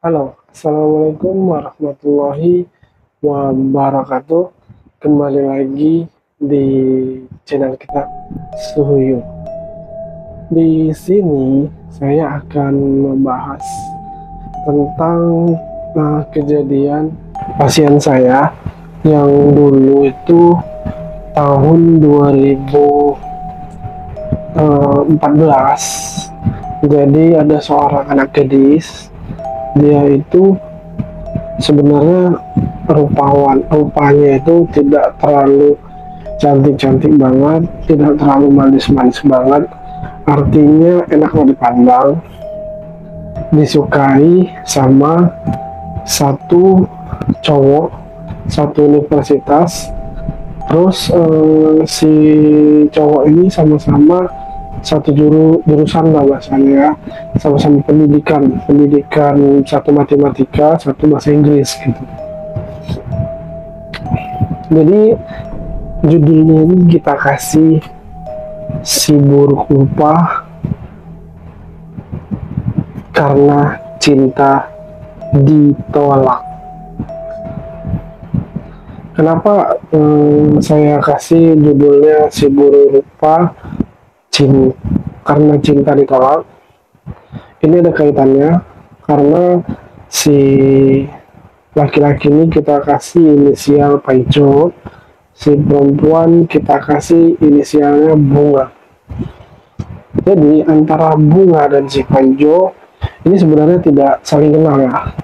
Halo, Assalamualaikum warahmatullahi wabarakatuh. Kembali lagi di channel kita Suhuyu. Di sini saya akan membahas tentang kejadian pasien saya yang dulu itu tahun 2014. Jadi ada seorang anak gadis, dia itu sebenarnya rupanya itu tidak terlalu cantik-cantik banget, tidak terlalu manis-manis banget, artinya enak dipandang, disukai sama satu cowok satu universitas. Terus si cowok ini sama-sama satu jurusan lah bahasanya, sama-sama pendidikan satu matematika, satu bahasa Inggris gitu. Jadi judulnya ini kita kasih si buruk rupa karena cinta ditolak. Kenapa saya kasih judulnya si buruk rupa karena cinta ditolak? Ini ada kaitannya karena si laki-laki ini kita kasih inisial Paijo, si perempuan kita kasih inisialnya Bunga. Jadi antara Bunga dan si Paijo ini sebenarnya tidak saling kenal ya.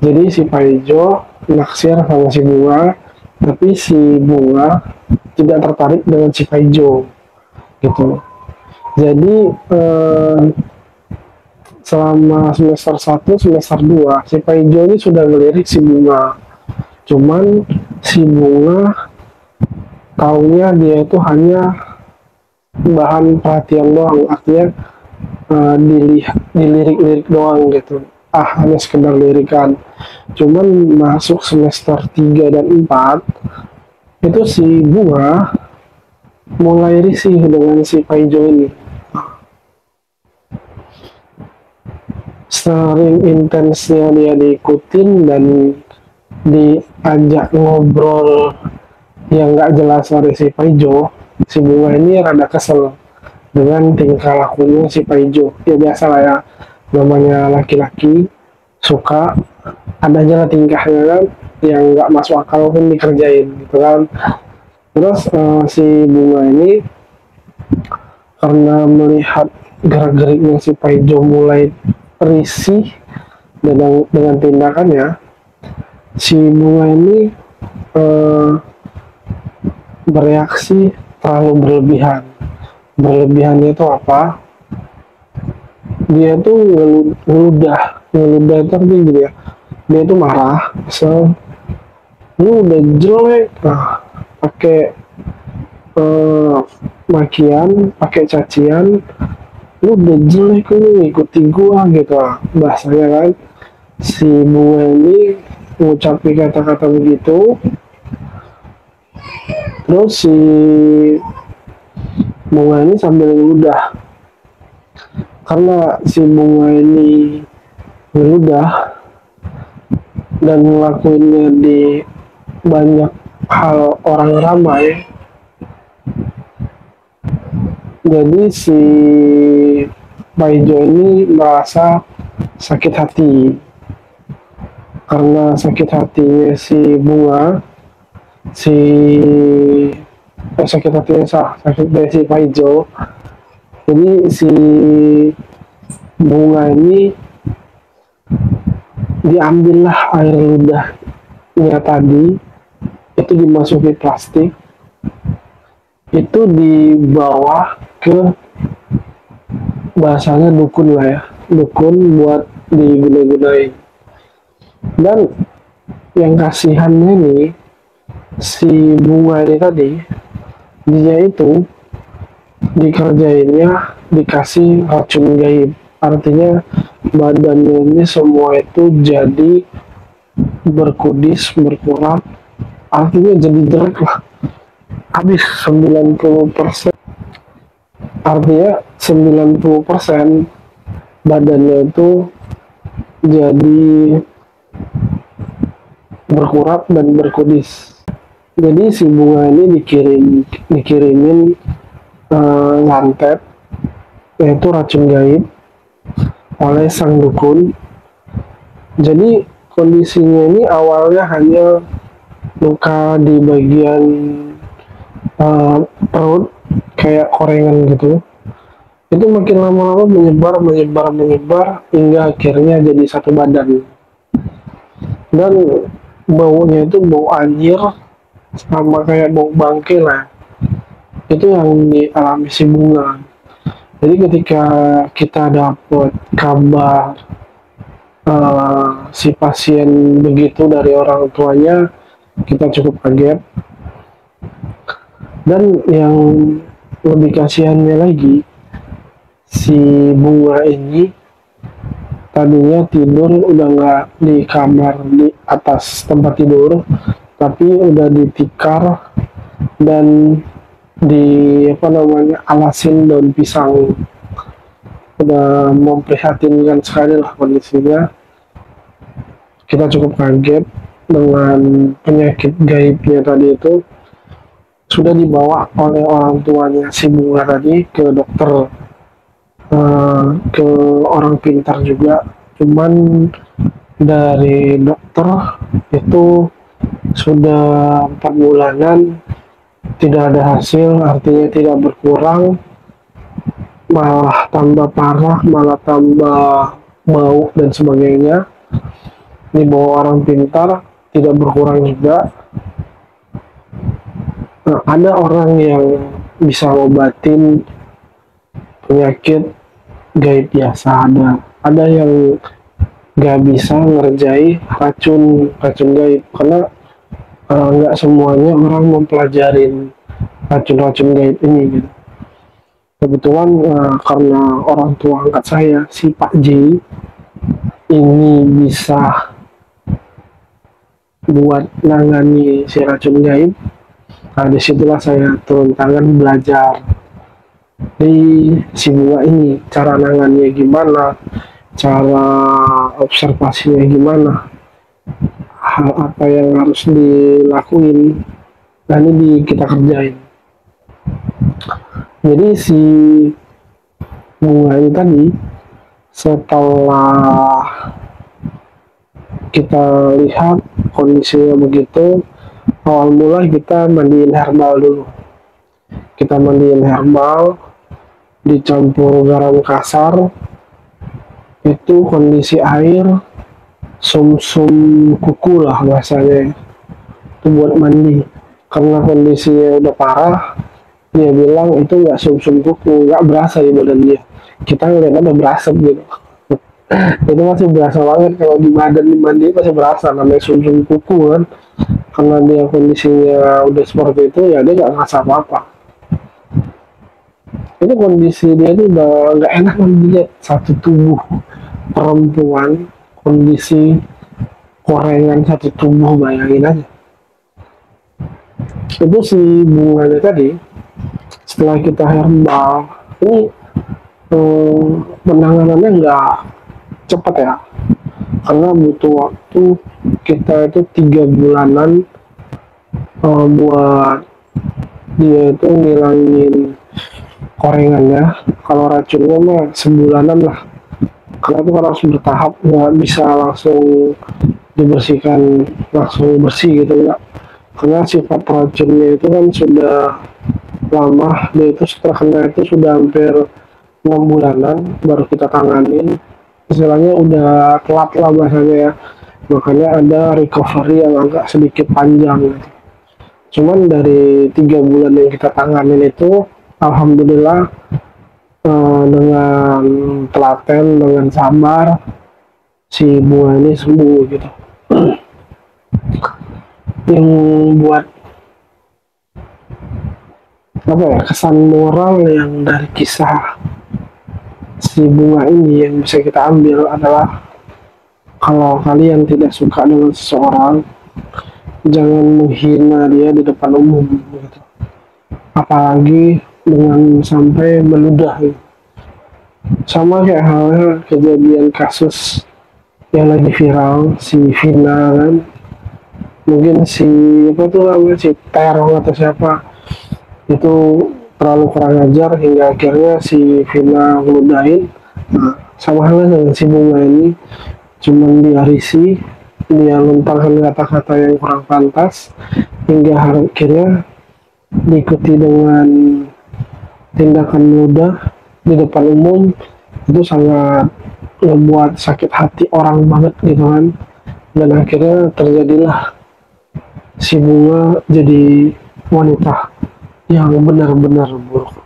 Jadi si Paijo naksir sama si Bunga, tapi si Bunga tidak tertarik dengan si Paijo gitu. Jadi selama semester 1, semester 2 si Paijo ini sudah ngelirik si Bunga, cuman si Bunga taunya dia itu hanya bahan perhatian doang, artinya dilirik-lirik doang gitu, hanya sekedar lirikan. Cuman masuk semester 3 dan 4 itu si Bunga mulai risih dengan si Paijo ini. Sering intensnya dia diikutin dan diajak ngobrol yang nggak jelas oleh si Paijo. Si Bunga ini rada kesel dengan tingkah lakunya si Paijo. Ya biasa lah ya, namanya laki-laki suka adanya tingkahnya kan yang nggak masuk akal pun dikerjain gitu kan. Terus si Bunga ini karena melihat gerak-geriknya si Paijo mulai risih dengan tindakannya, si Bunga ini bereaksi terlalu berlebihan. Berlebihannya itu apa? Dia tuh ngeludah itu artinya gitu ya. Dia tuh marah, kesel, lu udah jelek, pakai makian, pakai cacian, lu udah jelek, lu ngikutin gua gitu bahasanya kan. Si Bunga ini mengucapkan kata-kata begitu, terus si Bunga ini sambil ngeludah. Karena si Bunga ini ngeludah dan ngelakuinnya di banyak hal orang ramai, jadi si Paijo ini merasa sakit hati. Karena sakit hatinya si Bunga, sakit hatinya sakit dari si Paijo, jadi si Bunga ini diambillah air ludahnya tadi, itu dimasuki plastik, itu dibawa ke bahasanya dukun lah ya, dukun buat diguna-gunain. Dan yang kasihannya nih, si Bunga ini tadi, dia itu dikerjainnya dikasih racun gaib, artinya badannya ini semua itu jadi berkudis, berkurap, artinya jadi jelek lah, habis 90%. Artinya 90% badannya itu jadi berkurap dan berkudis. Jadi si bunga ini dikirimin ngantet, yaitu racun gaib oleh sang dukun. Jadi kondisinya ini awalnya hanya luka di bagian perut kayak korengan gitu. Itu makin lama-lama menyebar hingga akhirnya jadi satu badan. Dan baunya itu bau anjir sama kayak bau bangke lah. Itu yang dialami si bunga. Jadi ketika kita dapat kabar si pasien begitu dari orang tuanya, kita cukup kaget. Dan yang lebih kasihannya lagi, si bunga ini tadinya tidur udah nggak di kamar di atas tempat tidur, tapi udah ditikar dan di alasin daun pisang. Udah memprihatinkan sekali lah kondisinya. Kita cukup kaget dengan penyakit gaibnya tadi itu. Sudah dibawa oleh orang tuanya si bunga tadi ke dokter, ke orang pintar juga. Cuman dari dokter itu sudah 4 bulanan tidak ada hasil, artinya tidak berkurang, malah tambah parah, malah tambah bau dan sebagainya. Dibawa orang pintar tidak berkurang juga. Nah, ada orang yang bisa ngobatin penyakit gaib biasa, ada yang nggak bisa ngerjai racun gaib, karena nggak semuanya orang mempelajarin racun gaib ini gitu. Kebetulan karena orang tua angkat saya si Pak J ini bisa buat nangani si racun gaib. Nah, disitulah saya turun tangan belajar di si bunga ini, cara nangannya gimana, cara observasinya gimana, hal apa yang harus dilakuin, dan ini kita kerjain. Jadi si bunga ini tadi, setelah kita lihat kondisinya begitu, awal mula kita mandiin herbal dulu. Kita mandiin herbal, dicampur garam kasar, itu kondisi air sum-sum kuku lah bahasanya, itu buat mandi. Karena kondisinya udah parah, dia bilang itu nggak sum-sum kuku, nggak berasa di badan dia. Kita ngeliatnya udah berasa gitu. Itu masih berasa banget kalau di badan, di mandi masih berasa, namanya sum-sum kuku kan. Karena dia kondisinya udah seperti itu, ya dia nggak ngerasa apa-apa. Itu kondisi dia itu udah nggak enak dilihat. Satu tubuh perempuan, kondisi korengan satu tubuh, bayangin aja. Itu si bunganya tadi, setelah kita herbal ini penanganannya nggak cepat ya, karena butuh waktu kita itu 3 bulanan buat dia itu ngilangin korengannya. Kalau racunnya mah sebulanan lah, karena itu kan harus bertahap, nggak bisa langsung dibersihkan langsung bersih gitu enggak, karena sifat racunnya itu kan sudah lama. Dia itu setelah kena itu sudah hampir 6 bulanan baru kita tanganin, istilahnya udah telat lah bahasanya ya. Makanya ada recovery yang agak sedikit panjang gitu. Cuman dari 3 bulan yang kita tanganin itu, alhamdulillah dengan telaten, dengan sabar, si bunga ini sembuh gitu. Yang buat apa ya, kesan moral yang dari kisah si bunga ini yang bisa kita ambil adalah, kalau kalian tidak suka dengan seseorang, jangan menghina dia di depan umum gitu. Apalagi dengan sampai meludah gitu. Sama kayak halnya kejadian kasus yang lagi viral si Vina kan, mungkin si apa tuh namanya si Terong atau siapa itu terlalu kurang ajar hingga akhirnya si Vina ngeludahin. Nah, sama halnya dengan si Bunga ini, cuman dia risih, dia lontarkan kata-kata yang kurang pantas hingga akhirnya diikuti dengan tindakan mudah di depan umum. Itu sangat membuat sakit hati orang banget gitu kan, dan akhirnya terjadilah si Bunga jadi wanita yang benar-benar buruk.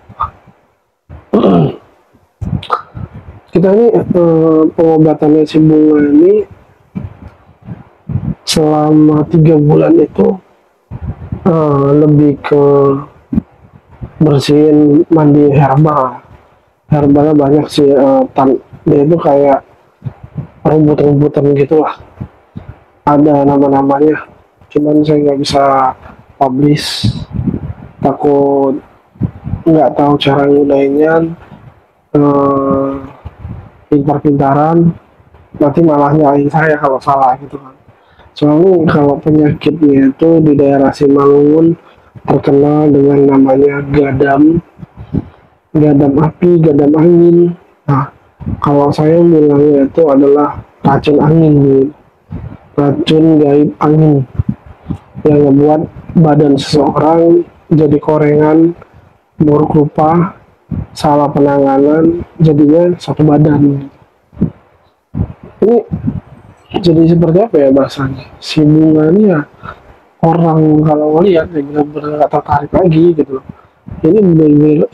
Kita ini pengobatannya si Bunga ini selama 3 bulan itu lebih ke bersihin mandi herbal. Herbalnya banyak sih, dia itu kayak rumput-rumputan gitulah, ada nama-namanya, cuman saya nggak bisa publish, takut nggak tahu cara ngudainnya, pintar-pintaran nanti malah nyalain saya kalau salah gitu kan. Soalnya kalau penyakitnya itu di daerah Simalungun terkenal dengan namanya gadam, gadam api, gadam angin. Nah, kalau saya bilangnya itu adalah racun angin, racun gaib angin yang membuat badan seseorang jadi korengan, buruk rupa, salah penanganan, jadinya satu badan. Ini jadi seperti apa ya bahasanya? Si Bunga ini ya orang kalau ngeliat ya benar-benar nggak tertarik lagi gitu. Ini benar-benar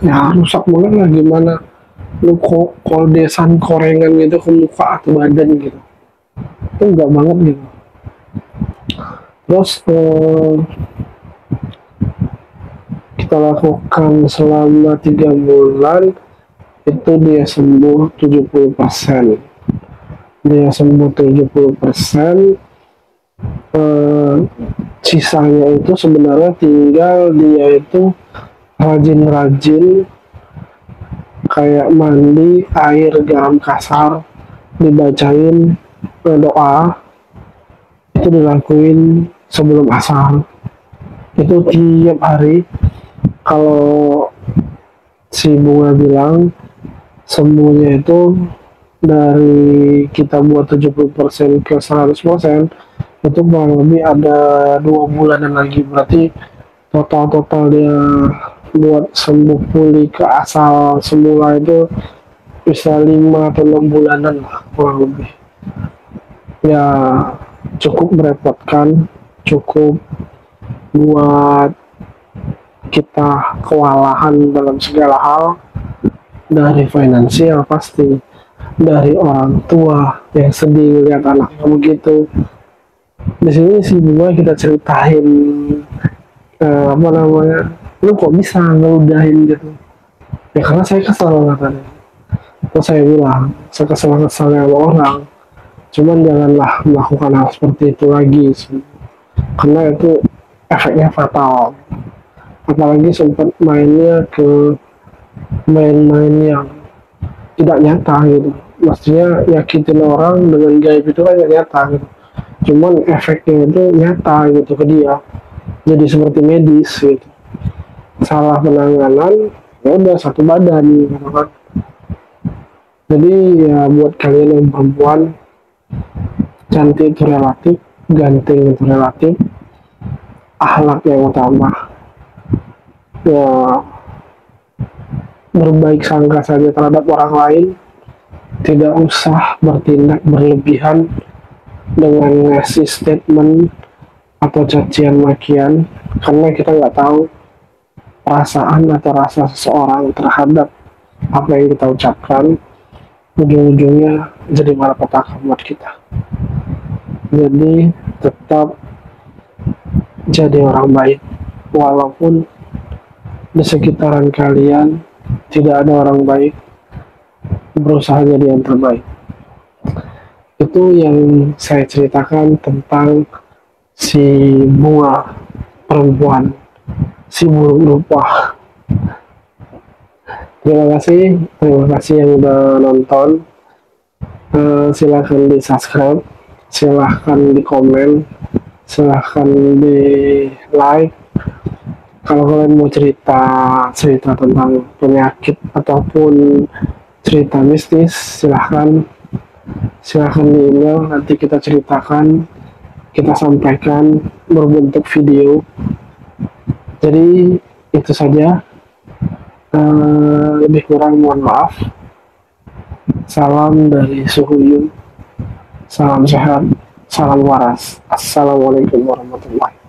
ya rusak banget lah, gimana lu kok koldesan korengan gitu ke muka atau badan gitu. Itu enggak banget gitu. Terus kita lakukan selama 3 bulan, itu dia sembuh 70%. Dia sembuh 70%, sisanya itu sebenarnya tinggal dia itu rajin-rajin kayak mandi air garam kasar, dibacain doa, itu dilakuin sebelum asar, itu tiap hari. Kalau si Bunga bilang sembuhnya itu dari kita buat 70% ke 100%, itu kurang lebih ada 2 bulanan lagi, berarti total dia buat sembuh pulih ke asal semula itu bisa 5 atau 6 bulanan lah kurang lebih. Ya cukup merepotkan, cukup buat kita kewalahan dalam segala hal, dari finansial pasti, dari orang tua yang sedih lihat anaknya begitu. Di sini si Bunga kita ceritain apa namanya, lu kok bisa ngeludahin gitu ya, karena saya kesal katanya. Terus saya bilang saya kesal sama orang, cuman janganlah melakukan hal seperti itu lagi karena itu efeknya fatal. Apalagi sempat mainnya ke main-main yang tidak nyata gitu, maksudnya nyakitin orang dengan gaib itu kan gak nyata gitu, cuman efeknya itu nyata gitu ke dia, jadi seperti medis gitu. Salah penanganan ya udah satu badan gitu kan. Jadi ya buat kalian yang perempuan, cantik itu relatif, ganteng itu relatif, akhlak yang utama. Ya berbaik sangka saja terhadap orang lain, tidak usah bertindak berlebihan dengan ngasih statement atau cacian makian, karena kita nggak tahu perasaan atau rasa seseorang terhadap apa yang kita ucapkan, ujung-ujungnya jadi malapetaka buat kita. Jadi tetap jadi orang baik, walaupun di sekitaran kalian tidak ada orang baik, berusaha jadi yang terbaik. Itu yang saya ceritakan tentang si Bunga perempuan, si buruk rupa. Terima kasih yang udah nonton. Silahkan di subscribe, silahkan di komen, silahkan di like. Kalau kalian mau cerita cerita tentang penyakit ataupun cerita mistis, silahkan di email, nanti kita ceritakan, kita sampaikan berbentuk video. Jadi itu saja. Lebih kurang mohon maaf. Salam dari Suhuyung, salam sehat, salam waras. Assalamualaikum warahmatullahi wabarakatuh.